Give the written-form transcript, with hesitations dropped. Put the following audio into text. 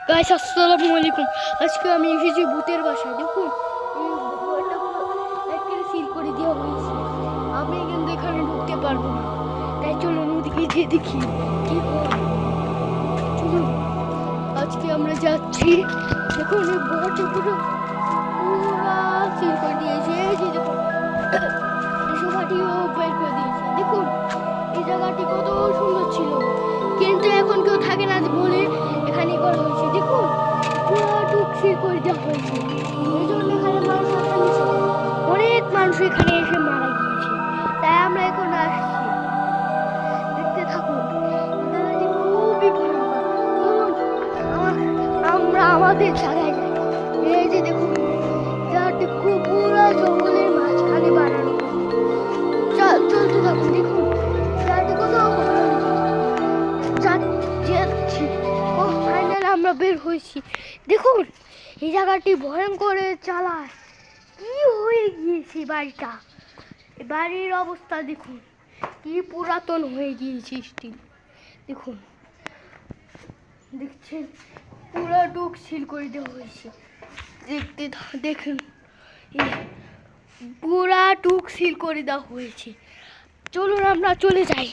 Guys আসসালামু আলাইকুম। আজকে আমি এসেছি ভূতের বাসায়। দেখুন এই ঘরটা পুরো সিল করে দেওয়া হয়েছে। আমি কিন্তু এখানে ঢুকতে পারবো না, তাই চলুন ওদিকে গিয়ে দেখি কি হয়। চলুন আজকে আমরা যাচ্ছি। দেখুন এই ঘরটা পুরো সিল করে দিয়েছে। এই যে দেখুন সোফাটিও বের করে দিয়েছে। দেখুন এই জায়গাটি কত সুন্দর ছিল, কিন্তু এখন কেউ থাকে না বলে এখানে করা হয়েছে। দেখুন পুরো টুকসি করে দেওয়া হয়েছে। এই জন্য এখানে মানুষ অনেক মানুষ এখানে এসে মারা গিয়েছে, তাই আমরা এখন আসছি। দেখতে থাকুন, জায়গাটি খুবই ভয়ঙ্কর। আমরা আমাদের জায়গায় যাই। এই যে দেখুন জায়গাটি পুরো জঙ্গলের মাঝখানে বানানো। চলতে থাকুন, দেখুন জায়গাটি কত যাচ্ছি। ও ফাইনাল আমরা বের হয়েছি। দেখুন এই জায়গাটি ভয়ঙ্কর চালায়। কি হয়ে গিয়েছে বাড়িটা, বাড়ির অবস্থা দেখুন কি পুরাতন হয়ে গিয়েছে। স্টিল দেখুন, দেখছেন পুরো ডুক সিল করে দেওয়া হয়েছে। দেখুন পুরা টুক সিল করে দেওয়া হয়েছে। চলুন আমরা চলে যাই।